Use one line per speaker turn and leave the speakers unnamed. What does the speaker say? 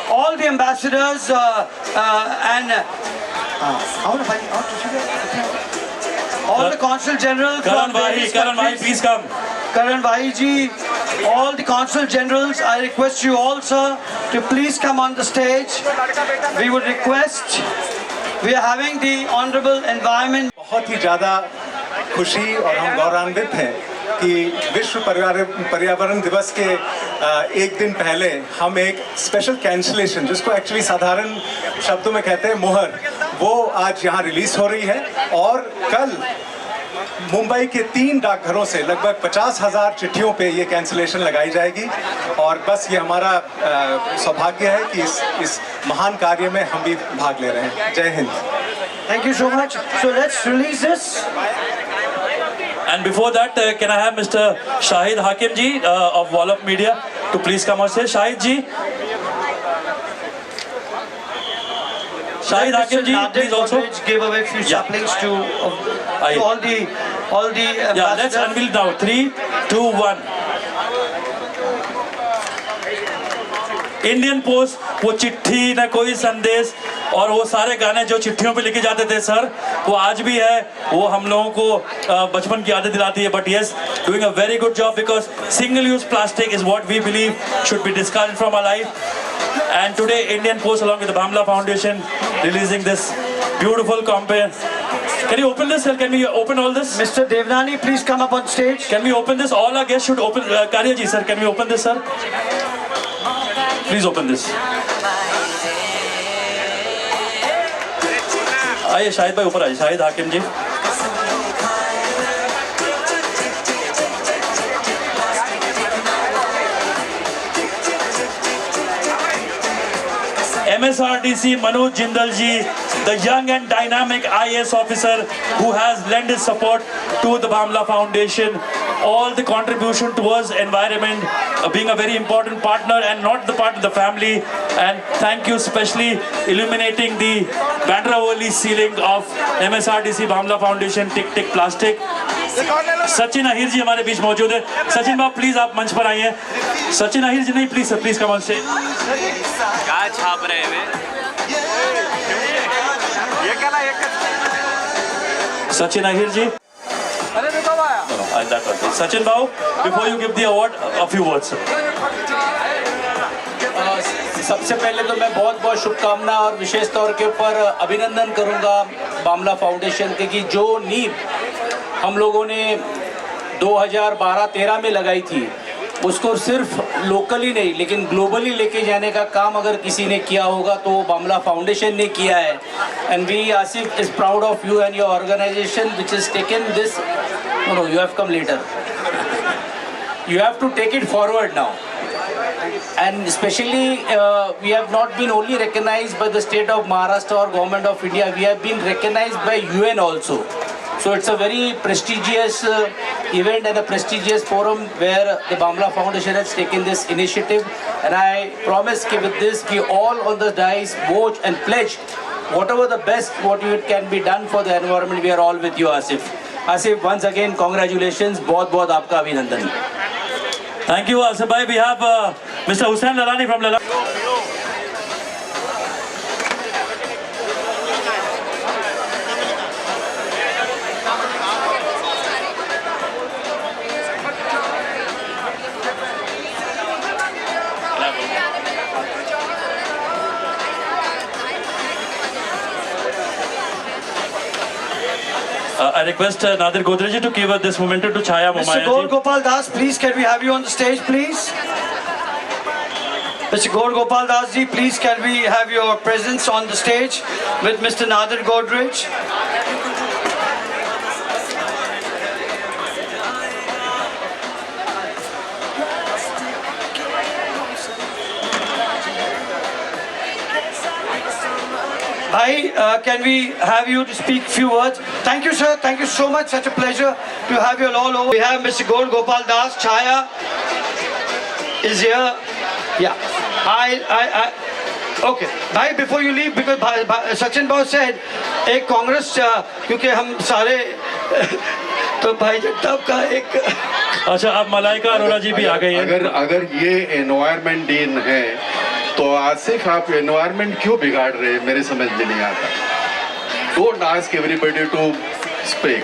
all the ambassadors and all the consul generals.
Karan Bhai, please come.
Karan Bhai ji, all the consul generals, I request you all, sir, to please come on the stage. We would request, we are having the honorable environment.
बहुत ही ज़्यादा खुशी और हम गौरवान्वित हैं कि विश्व पर्यावरण दिवस के एक दिन पहले हम एक स्पेशल कैंसलेशन, जिसको एक्चुअली साधारण शब्दों में कहते हैं मोहर, वो आज यहाँ रिलीज़ हो रही है। और कल मुंबई के 3 डाकघरों से लगभग 50,000 चिट्ठियों पे ये कैंसलेशन लगाई जाएगी। और बस ये हमारा सौभाग्य है कि इस महान कार्य में हम भी भाग ले रहे हैं। जय Hind.
Thank you so much. So let's release this.
And before that, can I have Mr. Shahid Hakim ji of Wallop Media to please come on stage? Shahid ji. Shahid Hakim ji, please also
give away a few saplings to all the ambassadors.
Yeah, let's unveil now. 3, 2, 1. Indian post, वो चिट्ठी न कोई संदेश और वो सारे गाने जो चिट्ठियों पे लिखे जाते थे सर, वो आज भी है। वो हम लोगों को बचपन की यादें दिलाती है। But yes, doing a very good job because single use plastic is what we believe should be discarded from our life. And today Indian post along with the Bamla Foundation releasing this beautiful campaign. Can you open this, sir? Can we open all this?
Mr. Devnani, please come up on stage.
Can we open this? All our guests should open. Karya ji, sir, can we open this, sir? Please open this. आइए शाहिद भाई ऊपर आइए। शाहिद हाकिम जी। MSRDC Manoj Jindal ji, the young and dynamic IAS officer who has lent his support to the Bamla Foundation, all the contribution towards environment, being a very important partner and not the part of the family. And thank you especially illuminating the Bandravali ceiling of MSRDC Bamla Foundation Tick Tick Plastic. Sachin Ahir जी हमारे बीच मौजूद है। सचिन बाब please आप मंच पर आइए। सचिन अहिर जी नहीं, please sir, please come on stage.
क्या छाप रहे हैं
Sachin Ahir ji. Sachin babu, before you give the award, a few words.
सबसे पहले तो मैं बहुत बहुत शुभकामना और विशेष तौर के ऊपर अभिनंदन करूंगा बामला फाउंडेशन के कि जो नींव हम लोगों ने 2012-13 में लगाई थी, उसको सिर्फ लोकली नहीं लेकिन ग्लोबली लेके जाने का काम अगर किसी ने किया होगा तो वो बामला फाउंडेशन ने किया है। And we Asif is proud of you and your organisation which is taken this. No you have come later, you have to take it forward now. And especially we have not been only recognized by the state of Maharashtra or government of India, we have been recognized by UN also. So it's a very prestigious event and a prestigious forum where the Bamla Foundation has taken this initiative. And I promise that with this we all on the dais vote and pledge whatever the best what it can be done for the environment. We are all with you, Asif. Asif, once again congratulations, बहुत आपका अभिनंदन।
Thank you, Asif bhai. We have Mr. Hussain Lalani from Lalani. I request Nadir Godrej to give this memento to Chaya Momaya.
Mr. Gaur Gopal Das, please can we have you on the stage, please? Mr. Gaur Gopal Das ji, please can we have your presence on the stage with Mr. Nadir Godrej? Bhai, can we have you to speak a few words? Thank you, sir. Thank you so much. Such a pleasure to have you all over. We have Mr. Gaur Gopal Das. Chaya is here. Yeah. Okay. Bhai, before you leave, because Sachin Bhai said, एक कांग्रेस क्योंकि हम सारे तो भाई जगताप का एक
अच्छा अब मलाइका अरोड़ा जी भी आ गई है।
अगर ये एनवायरमेंट डे है तो आसिफ आप एनवायरनमेंट क्यों बिगाड़ रहे हैं मेरे समझ में नहीं आता. Don't ask everybody to speak.